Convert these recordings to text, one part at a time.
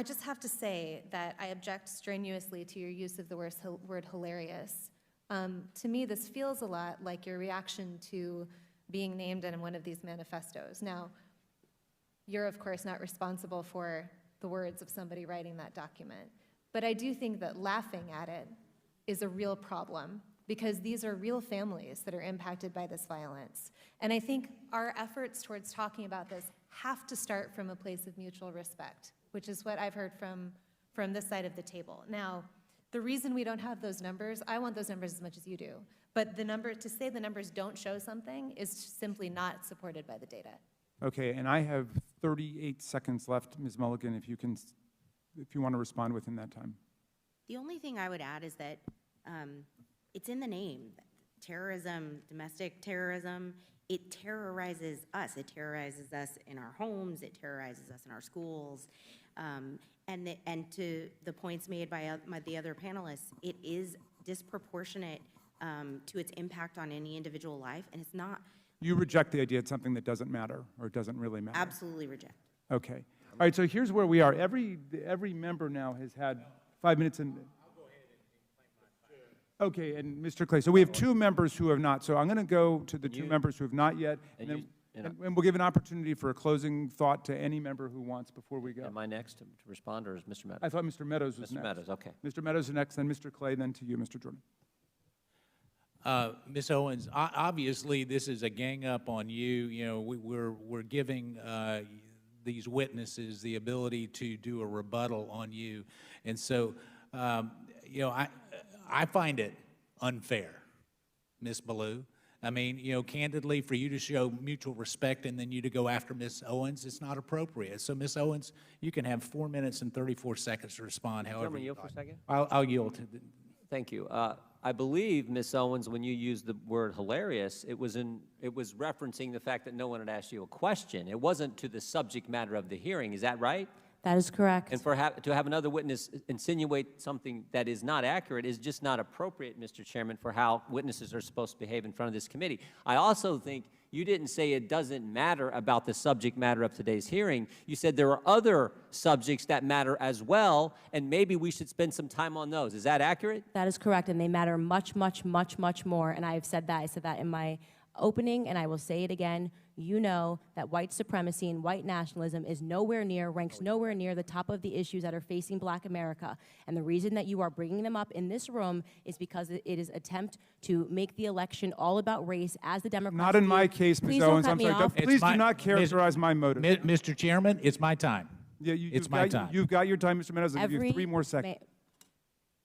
I just have to say that I object strenuously to your use of the word hilarious. To me, this feels a lot like your reaction to being named in one of these manifestos. Now, you're of course not responsible for the words of somebody writing that document, but I do think that laughing at it is a real problem, because these are real families that are impacted by this violence. And I think our efforts towards talking about this have to start from a place of mutual respect, which is what I've heard from this side of the table. Now, the reason we don't have those numbers, I want those numbers as much as you do, but to say the numbers don't show something is simply not supported by the data. Okay, and I have 38 seconds left, Ms. Mulligan, if you want to respond within that time. The only thing I would add is that it's in the name. Terrorism, domestic terrorism, it terrorizes us. It terrorizes us in our homes. It terrorizes us in our schools. And to the points made by the other panelists, it is disproportionate to its impact on any individual life, and it's not. You reject the idea it's something that doesn't matter, or it doesn't really matter? Absolutely reject. Okay. All right, so here's where we are. Every member now has had 5 minutes and... Okay, and Mr. Clay, so we have 2 members who have not. So I'm going to go to the 2 members who have not yet, and we'll give an opportunity for a closing thought to any member who wants before we go. Am I next to respond, or is Mr. Meadows? I thought Mr. Meadows was next. Mr. Meadows, okay. Mr. Meadows is next, then Mr. Clay, then to you, Mr. Jordan. Ms. Owens, obviously this is a gang up on you. You know, we're giving these witnesses the ability to do a rebuttal on you, and so you know, I find it unfair, Ms. Belew. I mean, you know, candidly, for you to show mutual respect and then you to go after Ms. Owens, it's not appropriate. So, Ms. Owens, you can have 4 minutes and 34 seconds to respond. However, yield for a second. I'll yield to. Thank you. I believe, Ms. Owens, when you used the word hilarious, it was referencing the fact that no one had asked you a question. It wasn't to the subject matter of the hearing. Is that right? That is correct. And to have another witness insinuate something that is not accurate is just not appropriate, Mr. Chairman, for how witnesses are supposed to behave in front of this committee. I also think you didn't say it doesn't matter about the subject matter of today's hearing. You said there are other subjects that matter as well, and maybe we should spend some time on those. Is that accurate? That is correct, and they matter much, much, much, much more, and I have said that. I said that in my opening, and I will say it again. You know that white supremacy and white nationalism is ranks nowhere near the top of the issues that are facing Black America. And the reason that you are bringing them up in this room is because it is an attempt to make the election all about race, as the Democrats Not in my case, Ms. Owens. I'm sorry. Please do not characterize my motive. Mr. Chairman, it's my time. Yeah, it's my time. You've got your time, Mr. Meadows. I'll give you 3 more seconds.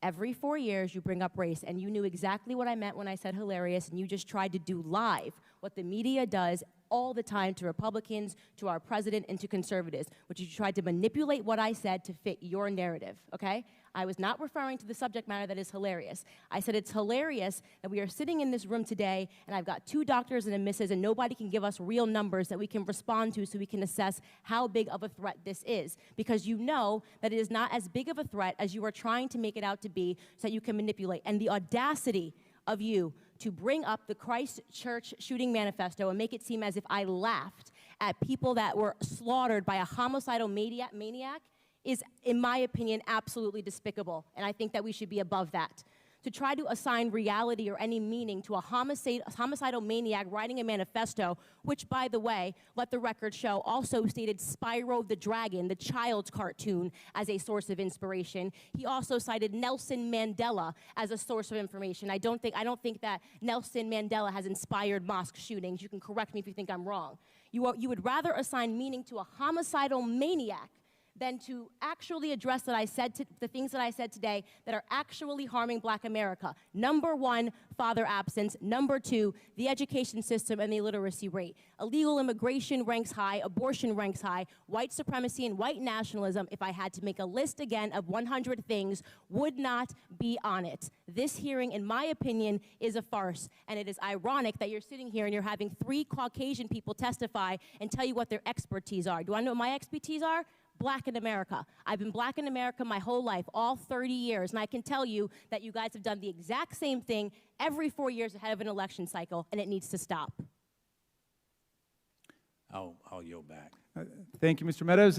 Every 4 years, you bring up race, and you knew exactly what I meant when I said hilarious, and you just tried to do live what the media does all the time to Republicans, to our president, and to conservatives, which you tried to manipulate what I said to fit your narrative, okay? I was not referring to the subject matter that is hilarious. I said it's hilarious that we are sitting in this room today, and I've got 2 doctors and a missus, and nobody can give us real numbers that we can respond to so we can assess how big of a threat this is, because you know that it is not as big of a threat as you are trying to make it out to be so that you can manipulate. And the audacity of you to bring up the Christchurch shooting manifesto and make it seem as if I laughed at people that were slaughtered by a homicidal maniac is, in my opinion, absolutely despicable. And I think that we should be above that. To try to assign reality or any meaning to a homicidal maniac writing a manifesto, which, by the way, let the record show, also stated Spyro the Dragon, the child's cartoon, as a source of inspiration. He also cited Nelson Mandela as a source of information. I don't think that Nelson Mandela has inspired mosque shootings. You can correct me if you think I'm wrong. You would rather assign meaning to a homicidal maniac than to actually address the things that I said today that are actually harming Black America. Number 1, father absence. Number 2, the education system and the illiteracy rate. Illegal immigration ranks high, abortion ranks high, white supremacy and white nationalism, if I had to make a list again of 100 things, would not be on it. This hearing, in my opinion, is a farce, and it is ironic that you're sitting here and you're having 3 Caucasian people testify and tell you what their expertise are. Do I know what my expertise are? Black in America. I've been Black in America my whole life, all 30 years, and I can tell you that you guys have done the exact same thing every 4 years ahead of an election cycle, and it needs to stop. I'll yield back. Thank you, Mr. Meadows.